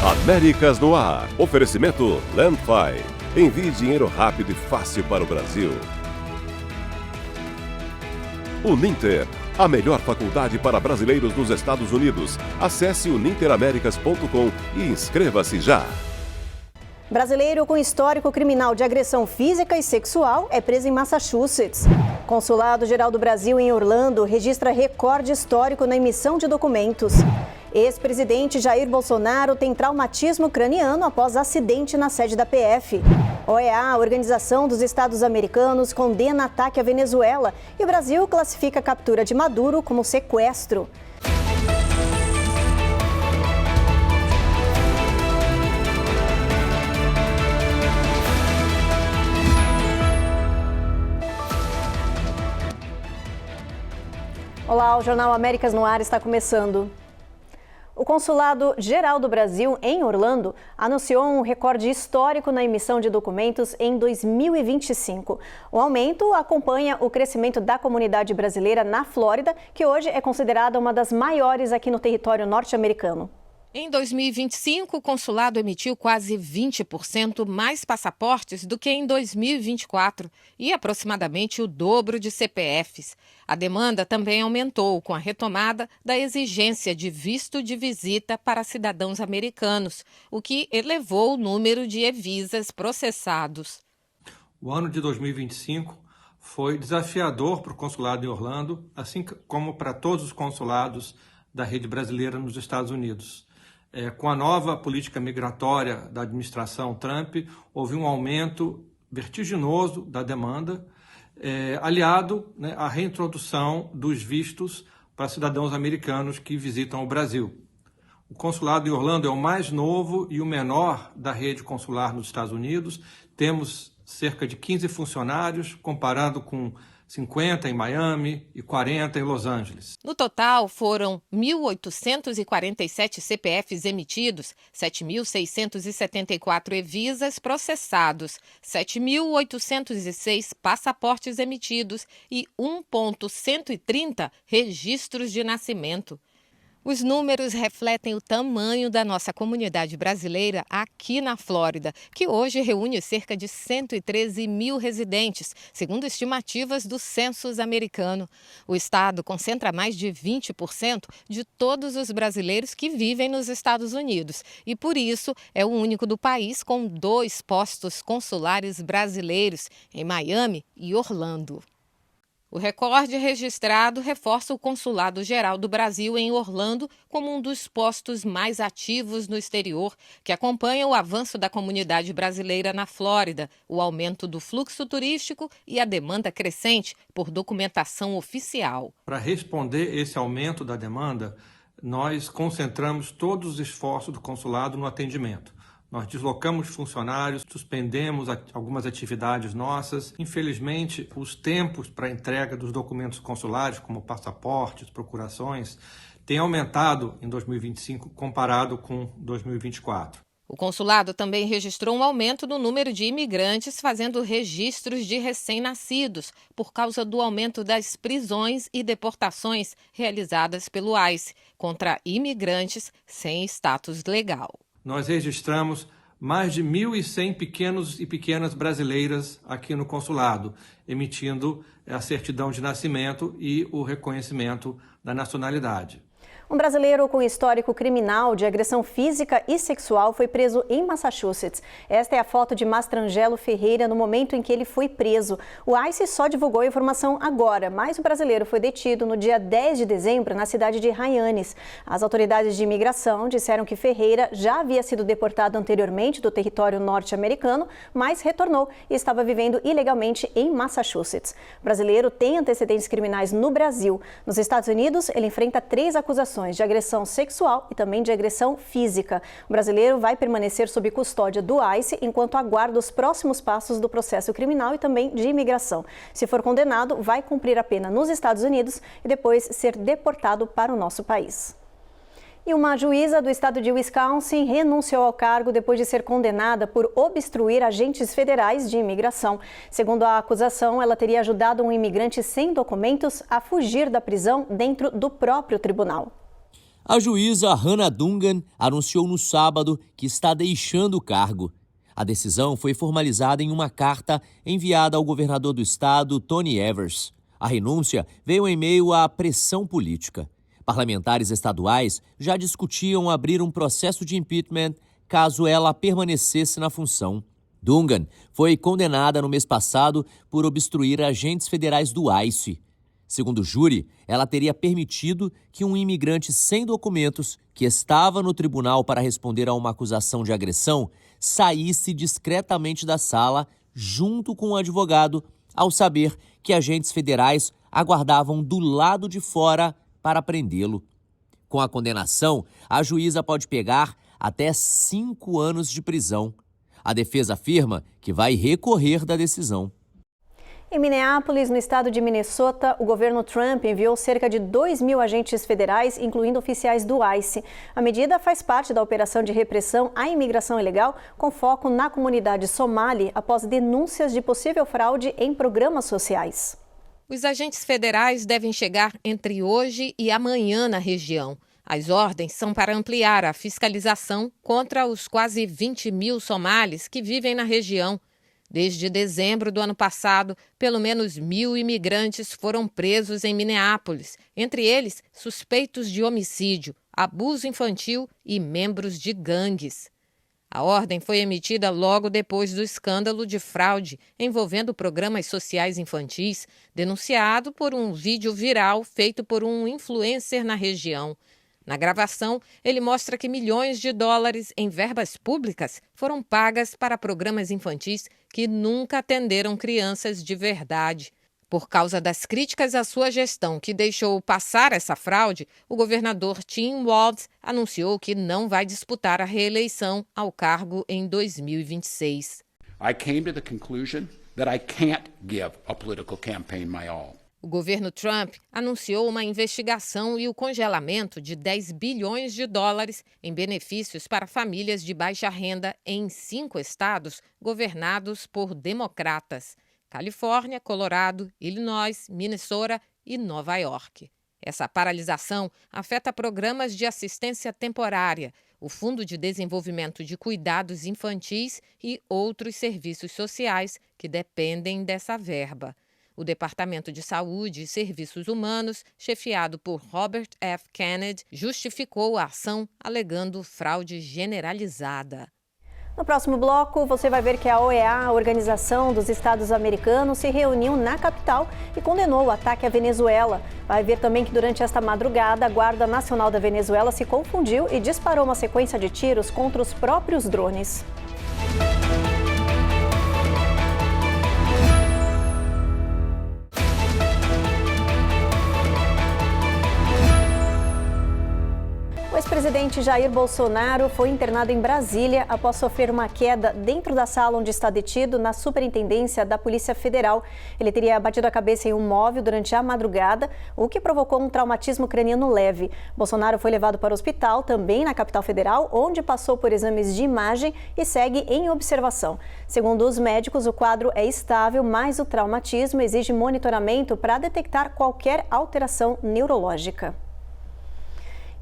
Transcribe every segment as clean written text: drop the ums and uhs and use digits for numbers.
Américas no Ar. Oferecimento Landfi. Envie dinheiro rápido e fácil para o Brasil. Uninter. A melhor faculdade para brasileiros nos Estados Unidos. Acesse uninteraméricas.com e inscreva-se já. Brasileiro com histórico criminal de agressão física e sexual é preso em Massachusetts. Consulado-Geral do Brasil em Orlando registra recorde histórico na emissão de documentos. Ex-presidente Jair Bolsonaro tem traumatismo craniano após acidente na sede da PF. OEA, Organização dos Estados Americanos, condena ataque à Venezuela e o Brasil classifica a captura de Maduro como sequestro. Olá, o Jornal Américas no Ar está começando. O Consulado-Geral do Brasil, em Orlando, anunciou um recorde histórico na emissão de documentos em 2025. O aumento acompanha o crescimento da comunidade brasileira na Flórida, que hoje é considerada uma das maiores aqui no território norte-americano. Em 2025, o consulado emitiu quase 20% mais passaportes do que em 2024 e aproximadamente o dobro de CPFs. A demanda também aumentou com a retomada da exigência de visto de visita para cidadãos americanos, o que elevou o número de e-visas processados. O ano de 2025 foi desafiador para o consulado em Orlando, assim como para todos os consulados da rede brasileira nos Estados Unidos. Com a nova política migratória da administração Trump, houve um aumento vertiginoso da demanda, aliado à reintrodução dos vistos para cidadãos americanos que visitam o Brasil. O consulado em Orlando é o mais novo e o menor da rede consular nos Estados Unidos. Temos cerca de 15 funcionários, comparado com 50 em Miami e 40 em Los Angeles. No total, foram 1.847 CPFs emitidos, 7.674 e-visas processados, 7.806 passaportes emitidos e 1.130 registros de nascimento. Os números refletem o tamanho da nossa comunidade brasileira aqui na Flórida, que hoje reúne cerca de 113 mil residentes, segundo estimativas do Census americano. O estado concentra mais de 20% de todos os brasileiros que vivem nos Estados Unidos e, por isso, é o único do país com 2 postos consulares brasileiros, em Miami e Orlando. O recorde registrado reforça o Consulado-Geral do Brasil em Orlando como um dos postos mais ativos no exterior, que acompanha o avanço da comunidade brasileira na Flórida, o aumento do fluxo turístico e a demanda crescente por documentação oficial. Para responder esse aumento da demanda, nós concentramos todos os esforços do consulado no atendimento. Nós deslocamos funcionários, suspendemos algumas atividades nossas. Infelizmente, os tempos para entrega dos documentos consulares, como passaportes, procurações, têm aumentado em 2025 comparado com 2024. O consulado também registrou um aumento no número de imigrantes fazendo registros de recém-nascidos por causa do aumento das prisões e deportações realizadas pelo ICE contra imigrantes sem status legal. Nós registramos mais de 1.100 pequenos e pequenas brasileiras aqui no consulado, emitindo a certidão de nascimento e o reconhecimento da nacionalidade. Um brasileiro com histórico criminal de agressão física e sexual foi preso em Massachusetts. Esta é a foto de Mastrangelo Ferreira no momento em que ele foi preso. O ICE só divulgou a informação agora, mas o brasileiro foi detido no dia 10 de dezembro na cidade de Hyannis. As autoridades de imigração disseram que Ferreira já havia sido deportado anteriormente do território norte-americano, mas retornou e estava vivendo ilegalmente em Massachusetts. O brasileiro tem antecedentes criminais no Brasil. Nos Estados Unidos, ele enfrenta 3 acusações de agressão sexual e também de agressão física. O brasileiro vai permanecer sob custódia do ICE enquanto aguarda os próximos passos do processo criminal e também de imigração. Se for condenado, vai cumprir a pena nos Estados Unidos e depois ser deportado para o nosso país. E uma juíza do estado de Wisconsin renunciou ao cargo depois de ser condenada por obstruir agentes federais de imigração. Segundo a acusação, ela teria ajudado um imigrante sem documentos a fugir da prisão dentro do próprio tribunal. A juíza Hannah Dungan anunciou no sábado que está deixando o cargo. A decisão foi formalizada em uma carta enviada ao governador do estado, Tony Evers. A renúncia veio em meio à pressão política. Parlamentares estaduais já discutiam abrir um processo de impeachment caso ela permanecesse na função. Dungan foi condenada no mês passado por obstruir agentes federais do ICE. Segundo o júri, ela teria permitido que um imigrante sem documentos, que estava no tribunal para responder a uma acusação de agressão, saísse discretamente da sala junto com o advogado, ao saber que agentes federais aguardavam do lado de fora para prendê-lo. Com a condenação, a juíza pode pegar até 5 anos de prisão. A defesa afirma que vai recorrer da decisão. Em Minneapolis, no estado de Minnesota, o governo Trump enviou cerca de 2.000 agentes federais, incluindo oficiais do ICE. A medida faz parte da operação de repressão à imigração ilegal, com foco na comunidade somali, após denúncias de possível fraude em programas sociais. Os agentes federais devem chegar entre hoje e amanhã na região. As ordens são para ampliar a fiscalização contra os quase 20.000 somalis que vivem na região. Desde dezembro do ano passado, pelo menos 1.000 imigrantes foram presos em Minneapolis, entre eles suspeitos de homicídio, abuso infantil e membros de gangues. A ordem foi emitida logo depois do escândalo de fraude envolvendo programas sociais infantis, denunciado por um vídeo viral feito por um influencer na região. Na gravação, ele mostra que milhões de dólares em verbas públicas foram pagas para programas infantis que nunca atenderam crianças de verdade. Por causa das críticas à sua gestão, que deixou passar essa fraude, o governador Tim Walz anunciou que não vai disputar a reeleição ao cargo em 2026. I came to the conclusion that I can't give a political campaign my all. O governo Trump anunciou uma investigação e o congelamento de 10 bilhões de dólares em benefícios para famílias de baixa renda em 5 estados governados por democratas: Califórnia, Colorado, Illinois, Minnesota e Nova York. Essa paralisação afeta programas de assistência temporária, o Fundo de Desenvolvimento de Cuidados Infantis e outros serviços sociais que dependem dessa verba. O Departamento de Saúde e Serviços Humanos, chefiado por Robert F. Kennedy, justificou a ação alegando fraude generalizada. No próximo bloco, você vai ver que a OEA, a Organização dos Estados Americanos, se reuniu na capital e condenou o ataque à Venezuela. Vai ver também que durante esta madrugada, a Guarda Nacional da Venezuela se confundiu e disparou uma sequência de tiros contra os próprios drones. O ex-presidente Jair Bolsonaro foi internado em Brasília após sofrer uma queda dentro da sala onde está detido na Superintendência da Polícia Federal. Ele teria batido a cabeça em um móvel durante a madrugada, o que provocou um traumatismo craniano leve. Bolsonaro foi levado para o hospital, também na capital federal, onde passou por exames de imagem e segue em observação. Segundo os médicos, o quadro é estável, mas o traumatismo exige monitoramento para detectar qualquer alteração neurológica.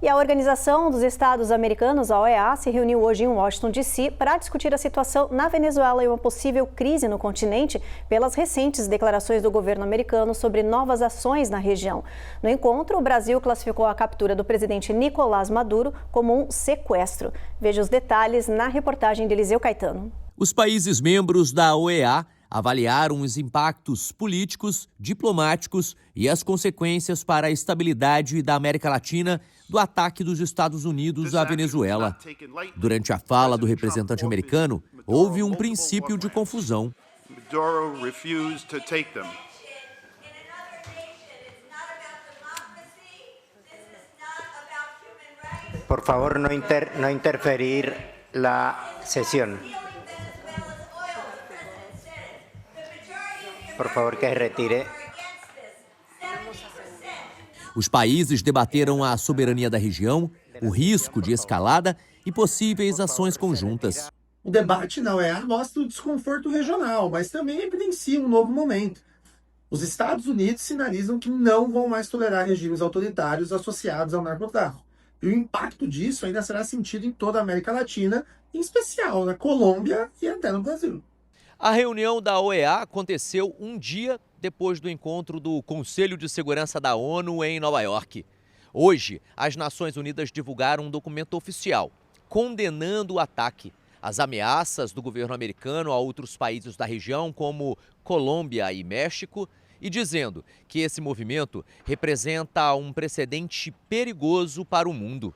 E a Organização dos Estados Americanos, a OEA, se reuniu hoje em Washington, D.C. para discutir a situação na Venezuela e uma possível crise no continente pelas recentes declarações do governo americano sobre novas ações na região. No encontro, o Brasil classificou a captura do presidente Nicolás Maduro como um sequestro. Veja os detalhes na reportagem de Eliseu Caetano. Os países membros da OEA avaliaram os impactos políticos, diplomáticos e as consequências para a estabilidade da América Latina do ataque dos Estados Unidos à Venezuela. Durante a fala do representante americano, houve um princípio de confusão. Por favor, no interferir la sesión. Por favor, que retire. Os países debateram a soberania da região, o risco de escalada e possíveis ações conjuntas. O debate na OEA mostra o desconforto regional, mas também evidencia um novo momento. Os Estados Unidos sinalizam que não vão mais tolerar regimes autoritários associados ao narcotráfico, E o impacto disso ainda será sentido em toda a América Latina, em especial na Colômbia e até no Brasil. A reunião da OEA aconteceu um dia depois do encontro do Conselho de Segurança da ONU em Nova York. Hoje, as Nações Unidas divulgaram um documento oficial condenando o ataque, as ameaças do governo americano a outros países da região, como Colômbia e México, e dizendo que esse movimento representa um precedente perigoso para o mundo.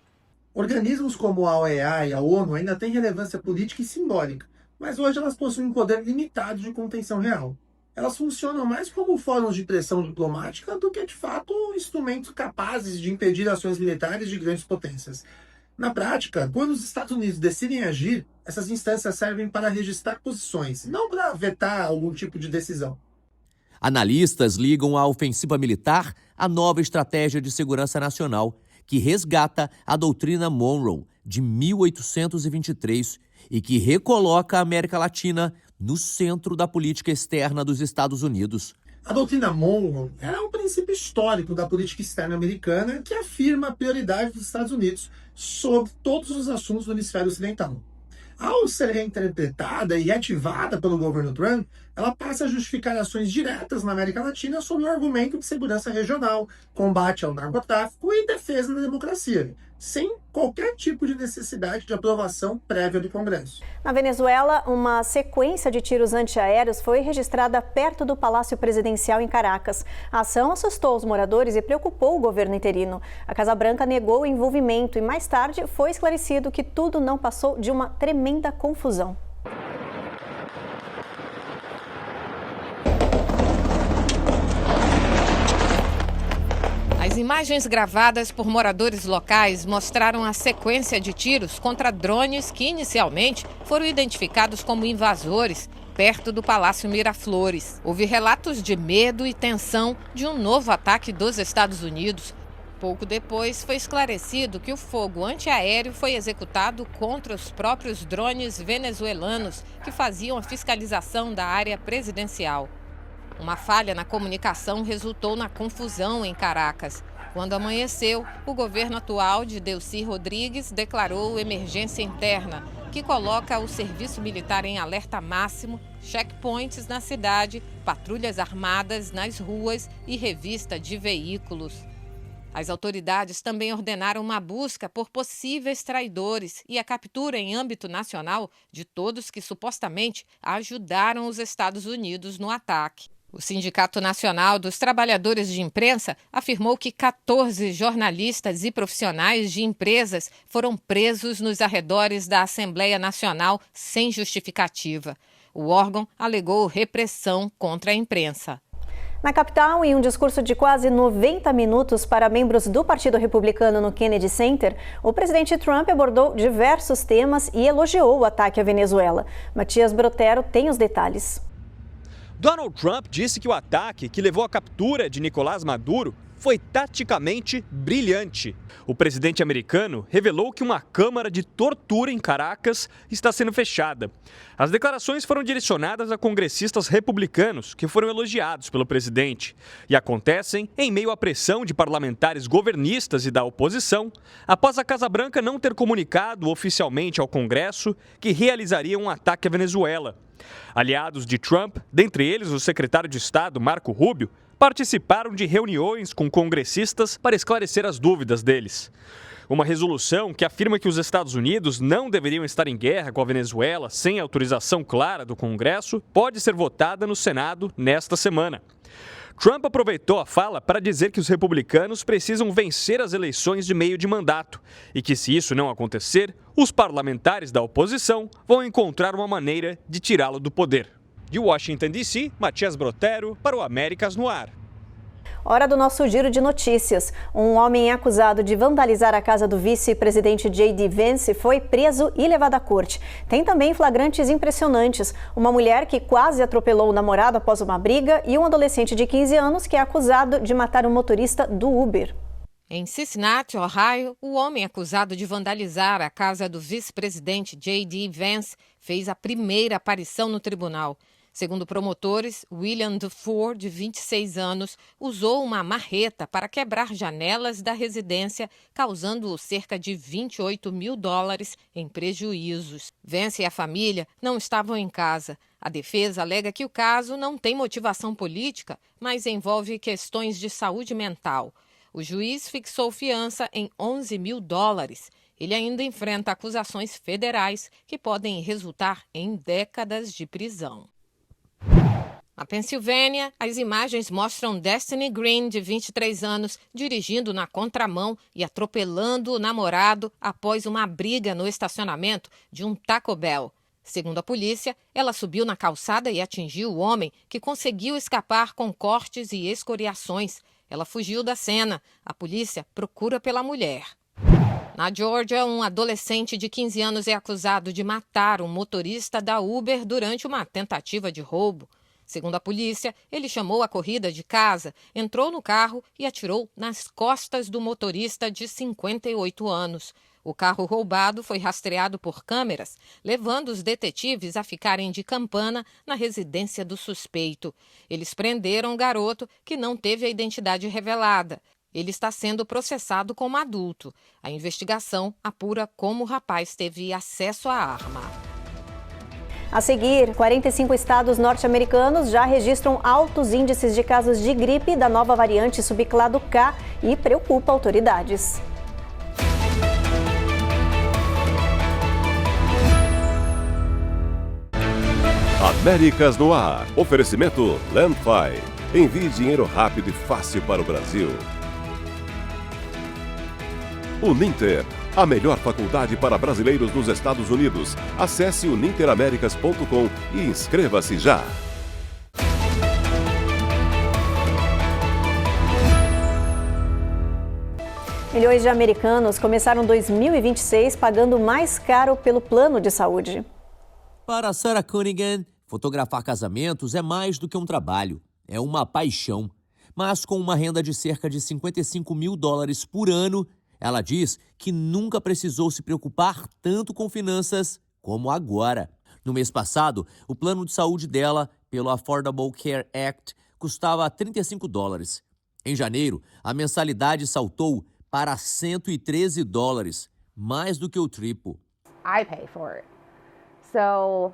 Organismos como a OEA e a ONU ainda têm relevância política e simbólica, mas hoje elas possuem um poder limitado de contenção real. Elas funcionam mais como fóruns de pressão diplomática do que, de fato, instrumentos capazes de impedir ações militares de grandes potências. Na prática, quando os Estados Unidos decidem agir, essas instâncias servem para registrar posições, não para vetar algum tipo de decisão. Analistas ligam a ofensiva militar à nova estratégia de segurança nacional, que resgata a doutrina Monroe, de 1823, e que recoloca a América Latina no centro da política externa dos Estados Unidos. A doutrina Monroe é um princípio histórico da política externa americana que afirma a prioridade dos Estados Unidos sobre todos os assuntos do hemisfério ocidental. Ao ser reinterpretada e ativada pelo governo Trump, ela passa a justificar ações diretas na América Latina sob o argumento de segurança regional, combate ao narcotráfico e defesa da democracia, sem qualquer tipo de necessidade de aprovação prévia do Congresso. Na Venezuela, uma sequência de tiros antiaéreos foi registrada perto do Palácio Presidencial em Caracas. A ação assustou os moradores e preocupou o governo interino. A Casa Branca negou o envolvimento e mais tarde foi esclarecido que tudo não passou de uma tremenda confusão. As imagens gravadas por moradores locais mostraram a sequência de tiros contra drones que inicialmente foram identificados como invasores perto do Palácio Miraflores. Houve relatos de medo e tensão de um novo ataque dos Estados Unidos. Pouco depois, foi esclarecido que o fogo antiaéreo foi executado contra os próprios drones venezuelanos que faziam a fiscalização da área presidencial. Uma falha na comunicação resultou na confusão em Caracas. Quando amanheceu, o governo atual de Delcy Rodrigues declarou emergência interna, que coloca o serviço militar em alerta máximo, checkpoints na cidade, patrulhas armadas nas ruas e revista de veículos. As autoridades também ordenaram uma busca por possíveis traidores e a captura em âmbito nacional de todos que supostamente ajudaram os Estados Unidos no ataque. O Sindicato Nacional dos Trabalhadores de Imprensa afirmou que 14 jornalistas e profissionais de empresas foram presos nos arredores da Assembleia Nacional sem justificativa. O órgão alegou repressão contra a imprensa. Na capital, em um discurso de quase 90 minutos para membros do Partido Republicano no Kennedy Center, o presidente Trump abordou diversos temas e elogiou o ataque à Venezuela. Matias Brotero tem os detalhes. Donald Trump disse que o ataque que levou à captura de Nicolás Maduro foi taticamente brilhante. O presidente americano revelou que uma câmara de tortura em Caracas está sendo fechada. As declarações foram direcionadas a congressistas republicanos que foram elogiados pelo presidente e acontecem em meio à pressão de parlamentares governistas e da oposição, após a Casa Branca não ter comunicado oficialmente ao Congresso que realizaria um ataque à Venezuela. Aliados de Trump, dentre eles o secretário de Estado Marco Rubio, participaram de reuniões com congressistas para esclarecer as dúvidas deles. Uma resolução que afirma que os Estados Unidos não deveriam estar em guerra com a Venezuela sem autorização clara do Congresso pode ser votada no Senado nesta semana. Trump aproveitou a fala para dizer que os republicanos precisam vencer as eleições de meio de mandato e que, se isso não acontecer, os parlamentares da oposição vão encontrar uma maneira de tirá-lo do poder. De Washington, D.C., Matias Brotero para o Américas no Ar. Hora do nosso giro de notícias. Um homem acusado de vandalizar a casa do vice-presidente J.D. Vance foi preso e levado à corte. Tem também flagrantes impressionantes. Uma mulher que quase atropelou o namorado após uma briga e um adolescente de 15 anos que é acusado de matar o motorista do Uber. Em Cincinnati, Ohio, o homem acusado de vandalizar a casa do vice-presidente J.D. Vance fez a primeira aparição no tribunal. Segundo promotores, William Dufour, de 26 anos, usou uma marreta para quebrar janelas da residência, causando cerca de $28 mil em prejuízos. Vance e a família não estavam em casa. A defesa alega que o caso não tem motivação política, mas envolve questões de saúde mental. O juiz fixou fiança em $11 mil. Ele ainda enfrenta acusações federais que podem resultar em décadas de prisão. Na Pensilvânia, as imagens mostram Destiny Green, de 23 anos, dirigindo na contramão e atropelando o namorado após uma briga no estacionamento de um Taco Bell. Segundo a polícia, ela subiu na calçada e atingiu o homem, que conseguiu escapar com cortes e escoriações. Ela fugiu da cena. A polícia procura pela mulher. Na Geórgia, um adolescente de 15 anos é acusado de matar um motorista da Uber durante uma tentativa de roubo. Segundo a polícia, ele chamou a corrida de casa, entrou no carro e atirou nas costas do motorista de 58 anos. O carro roubado foi rastreado por câmeras, levando os detetives a ficarem de campana na residência do suspeito. Eles prenderam o garoto, que não teve a identidade revelada. Ele está sendo processado como adulto. A investigação apura como o rapaz teve acesso à arma. A seguir, 45 estados norte-americanos já registram altos índices de casos de gripe da nova variante subclado K e preocupa autoridades. Américas no ar. Oferecimento Landfi. Envie dinheiro rápido e fácil para o Brasil. Uninter, a melhor faculdade para brasileiros nos Estados Unidos. Acesse uninteraméricas.com e inscreva-se já. Milhões de americanos começaram 2026 pagando mais caro pelo plano de saúde. Para Sarah Cunningham, fotografar casamentos é mais do que um trabalho, é uma paixão. Mas com uma renda de cerca de $55 mil por ano, ela diz que nunca precisou se preocupar tanto com finanças como agora. No mês passado, o plano de saúde dela, pelo Affordable Care Act, custava $35. Em janeiro, a mensalidade saltou para $113, mais do que o triplo. I pay for it. So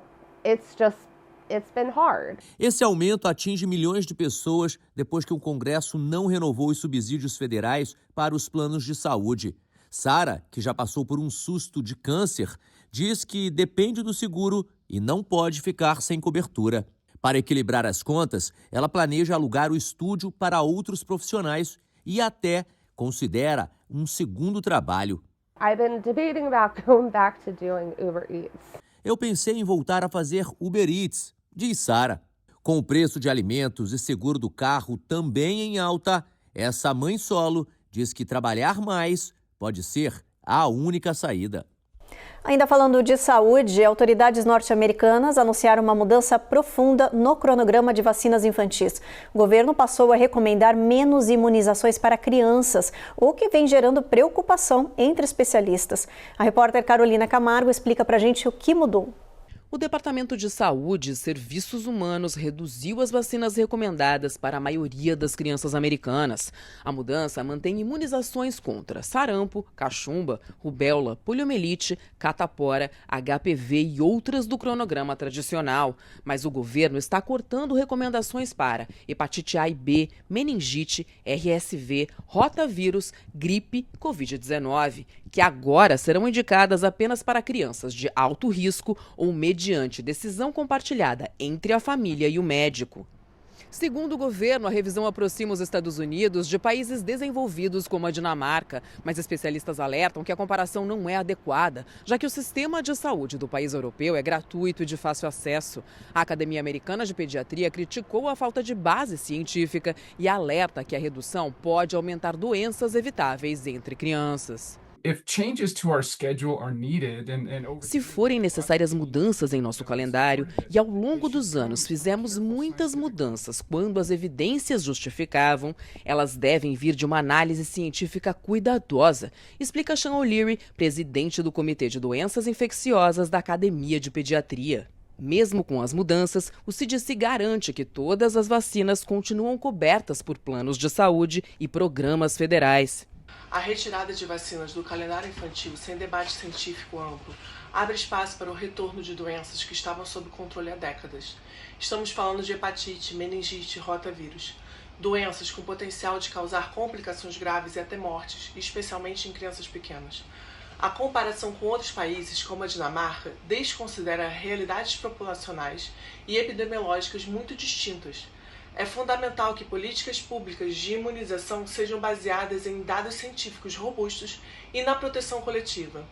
it's been hard. Esse aumento atinge milhões de pessoas depois que o Congresso não renovou os subsídios federais para os planos de saúde. Sarah, que já passou por um susto de câncer, diz que depende do seguro e não pode ficar sem cobertura. Para equilibrar as contas, ela planeja alugar o estúdio para outros profissionais e até considera um segundo trabalho. I've been debating about going back to doing Uber Eats. Eu pensei em voltar a fazer Uber Eats, diz Sarah. Com o preço de alimentos e seguro do carro também em alta, essa mãe solo diz que trabalhar mais pode ser a única saída. Ainda falando de saúde, autoridades norte-americanas anunciaram uma mudança profunda no cronograma de vacinas infantis. O governo passou a recomendar menos imunizações para crianças, o que vem gerando preocupação entre especialistas. A repórter Carolina Camargo explica pra gente o que mudou. O Departamento de Saúde e Serviços Humanos reduziu as vacinas recomendadas para a maioria das crianças americanas. A mudança mantém imunizações contra sarampo, cachumba, rubéola, poliomielite, catapora, HPV e outras do cronograma tradicional. Mas o governo está cortando recomendações para hepatite A e B, meningite, RSV, rotavírus, gripe, Covid-19, que agora serão indicadas apenas para crianças de alto risco ou mediante decisão compartilhada entre a família e o médico. Segundo o governo, a revisão aproxima os Estados Unidos de países desenvolvidos como a Dinamarca, mas especialistas alertam que a comparação não é adequada, já que o sistema de saúde do país europeu é gratuito e de fácil acesso. A Academia Americana de Pediatria criticou a falta de base científica e alerta que a redução pode aumentar doenças evitáveis entre crianças. Se forem necessárias mudanças em nosso calendário, e ao longo dos anos fizemos muitas mudanças quando as evidências justificavam, elas devem vir de uma análise científica cuidadosa, explica Sean O'Leary, presidente do Comitê de Doenças Infecciosas da Academia de Pediatria. Mesmo com as mudanças, o CDC garante que todas as vacinas continuam cobertas por planos de saúde e programas federais. A retirada de vacinas do calendário infantil sem debate científico amplo abre espaço para o retorno de doenças que estavam sob controle há décadas. Estamos falando de hepatite, meningite e rotavírus. Doenças com potencial de causar complicações graves e até mortes, especialmente em crianças pequenas. A comparação com outros países, como a Dinamarca, desconsidera realidades populacionais e epidemiológicas muito distintas. É fundamental que políticas públicas de imunização sejam baseadas em dados científicos robustos e na proteção coletiva.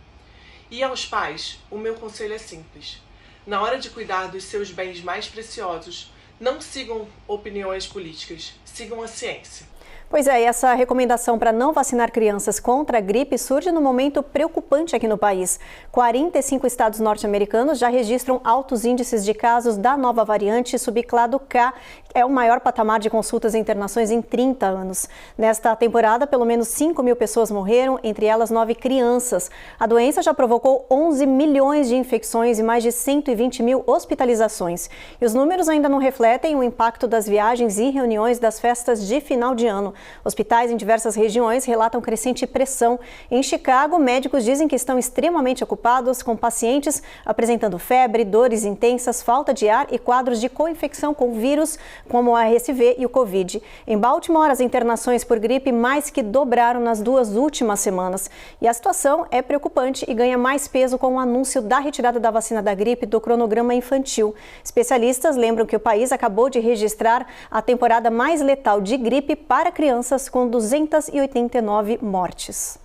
E aos pais, o meu conselho é simples. Na hora de cuidar dos seus bens mais preciosos, não sigam opiniões políticas, sigam a ciência. Pois é, e essa recomendação para não vacinar crianças contra a gripe surge num momento preocupante aqui no país. 45 estados norte-americanos já registram altos índices de casos da nova variante subclado K. É o maior patamar de consultas e internações em 30 anos. Nesta temporada, pelo menos 5 mil pessoas morreram, entre elas 9 crianças. A doença já provocou 11 milhões de infecções e mais de 120 mil hospitalizações. E os números ainda não refletem o impacto das viagens e reuniões das festas de final de ano. Hospitais em diversas regiões relatam crescente pressão. Em Chicago, médicos dizem que estão extremamente ocupados com pacientes apresentando febre, dores intensas, falta de ar e quadros de co-infecção com vírus, como a RSV e o Covid. Em Baltimore, as internações por gripe mais que dobraram nas 2 últimas semanas. E a situação é preocupante e ganha mais peso com o anúncio da retirada da vacina da gripe do cronograma infantil. Especialistas lembram que o país acabou de registrar a temporada mais letal de gripe para crianças, com 289 mortes.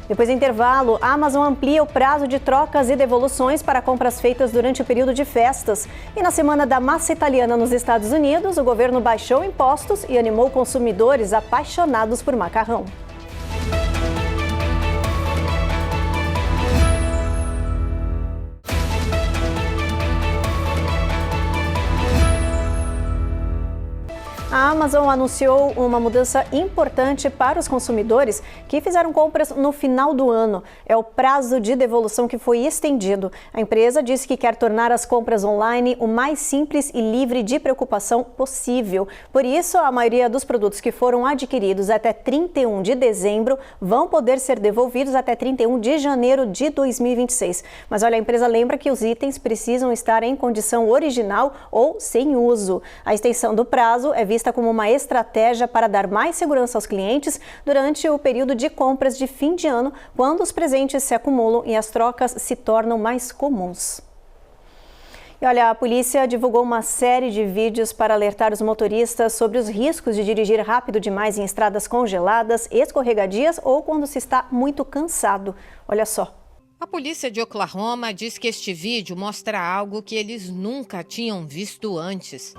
Depois do intervalo, a Amazon amplia o prazo de trocas e devoluções para compras feitas durante o período de festas. E na semana da massa italiana nos Estados Unidos, o governo baixou impostos e animou consumidores apaixonados por macarrão. A Amazon anunciou uma mudança importante para os consumidores que fizeram compras no final do ano. É o prazo de devolução que foi estendido. A empresa disse que quer tornar as compras online o mais simples e livre de preocupação possível. Por isso, a maioria dos produtos que foram adquiridos até 31 de dezembro vão poder ser devolvidos até 31 de janeiro de 2026. Mas olha, a empresa lembra que os itens precisam estar em condição original ou sem uso. A extensão do prazo é vista como uma estratégia para dar mais segurança aos clientes durante o período de compras de fim de ano, quando os presentes se acumulam e as trocas se tornam mais comuns. E olha, a polícia divulgou uma série de vídeos para alertar os motoristas sobre os riscos de dirigir rápido demais em estradas congeladas, escorregadias ou quando se está muito cansado. Olha só. A polícia de Oklahoma diz que este vídeo mostra algo que eles nunca tinham visto antes.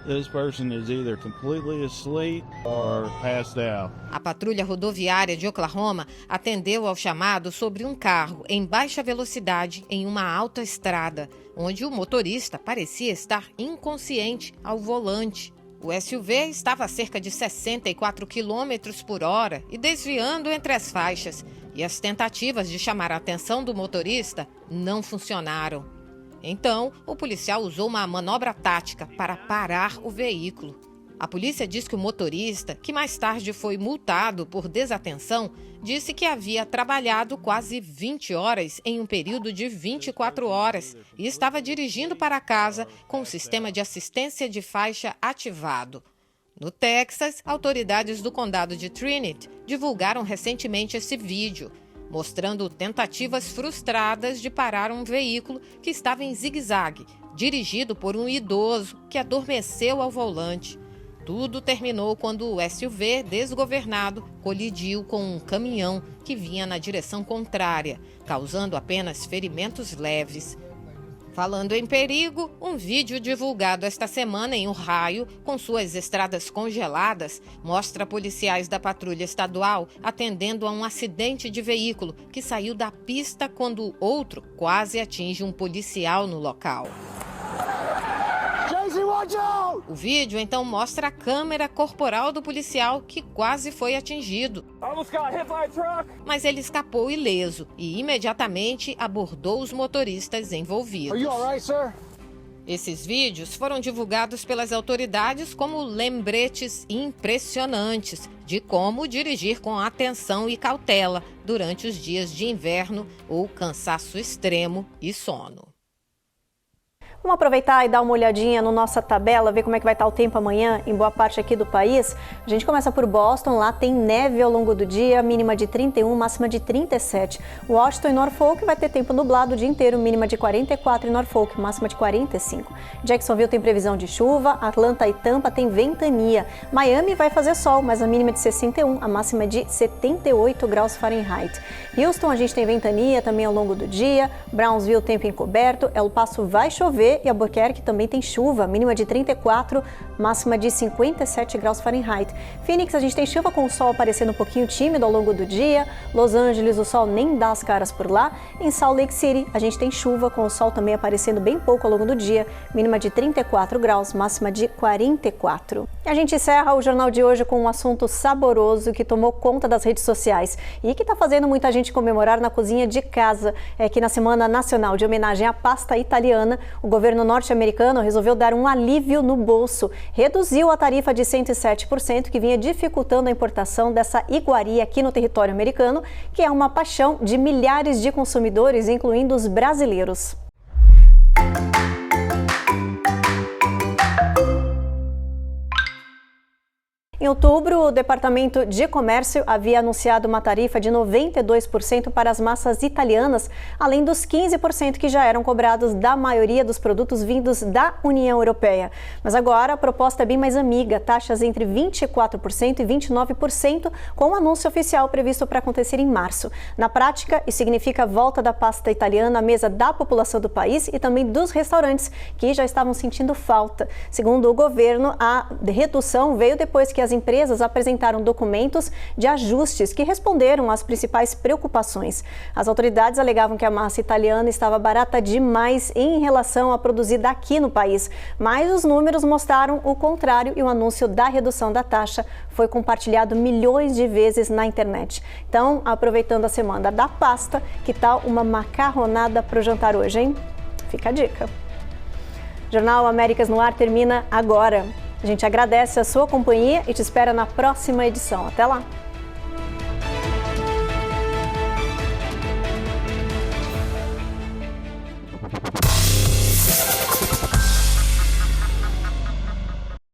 This person is either completely asleep or passed out. A patrulha rodoviária de Oklahoma atendeu ao chamado sobre um carro em baixa velocidade em uma autoestrada, onde o motorista parecia estar inconsciente ao volante. O SUV estava a cerca de 64 km por hora e desviando entre as faixas, e as tentativas de chamar a atenção do motorista não funcionaram. Então, o policial usou uma manobra tática para parar o veículo. A polícia diz que o motorista, que mais tarde foi multado por desatenção, disse que havia trabalhado quase 20 horas em um período de 24 horas e estava dirigindo para casa com o sistema de assistência de faixa ativado. No Texas, autoridades do condado de Trinity divulgaram recentemente esse vídeo, mostrando tentativas frustradas de parar um veículo que estava em zigue-zague, dirigido por um idoso que adormeceu ao volante. Tudo terminou quando o SUV desgovernado colidiu com um caminhão que vinha na direção contrária, causando apenas ferimentos leves. Falando em perigo, um vídeo divulgado esta semana em Ohio, com suas estradas congeladas, mostra policiais da patrulha estadual atendendo a um acidente de veículo que saiu da pista quando outro quase atinge um policial no local. O vídeo então mostra a câmera corporal do policial que quase foi atingido. Mas ele escapou ileso e imediatamente abordou os motoristas envolvidos. Esses vídeos foram divulgados pelas autoridades como lembretes impressionantes de como dirigir com atenção e cautela durante os dias de inverno ou cansaço extremo e sono. Vamos aproveitar e dar uma olhadinha na nossa tabela, ver como é que vai estar o tempo amanhã em boa parte aqui do país. A gente começa por Boston, lá tem neve ao longo do dia, mínima de 31, máxima de 37. Washington e Norfolk vai ter tempo nublado o dia inteiro, mínima de 44 em Norfolk, máxima de 45. Jacksonville tem previsão de chuva, Atlanta e Tampa tem ventania. Miami vai fazer sol, mas a mínima de 61, a máxima de 78 graus Fahrenheit. Houston a gente tem ventania também ao longo do dia, Brownsville tempo encoberto, El Paso vai chover e Albuquerque também tem chuva, mínima de 34, máxima de 57 graus Fahrenheit. Phoenix a gente tem chuva com o sol aparecendo um pouquinho tímido ao longo do dia, Los Angeles o sol nem dá as caras por lá, em Salt Lake City a gente tem chuva com o sol também aparecendo bem pouco ao longo do dia, mínima de 34 graus, máxima de 44. E a gente encerra o jornal de hoje com um assunto saboroso que tomou conta das redes sociais e que está fazendo muita gente comemorar na cozinha de casa. É que na Semana Nacional de Homenagem à Pasta Italiana, o governo norte-americano resolveu dar um alívio no bolso. Reduziu a tarifa de 107% que vinha dificultando a importação dessa iguaria aqui no território americano, que é uma paixão de milhares de consumidores, incluindo os brasileiros. Em outubro, o Departamento de Comércio havia anunciado uma tarifa de 92% para as massas italianas, além dos 15% que já eram cobrados da maioria dos produtos vindos da União Europeia. Mas agora a proposta é bem mais amiga, taxas entre 24% e 29%, com o anúncio oficial previsto para acontecer em março. Na prática, isso significa a volta da pasta italiana à mesa da população do país e também dos restaurantes, que já estavam sentindo falta. Segundo o governo, a redução veio depois que as empresas apresentaram documentos de ajustes que responderam às principais preocupações. As autoridades alegavam que a massa italiana estava barata demais em relação à produzida aqui no país, mas os números mostraram o contrário e o anúncio da redução da taxa foi compartilhado milhões de vezes na internet. Então, aproveitando a semana da pasta, que tal uma macarronada para o jantar hoje, hein? Fica a dica. Jornal Américas no Ar termina agora. A gente agradece a sua companhia e te espera na próxima edição. Até lá!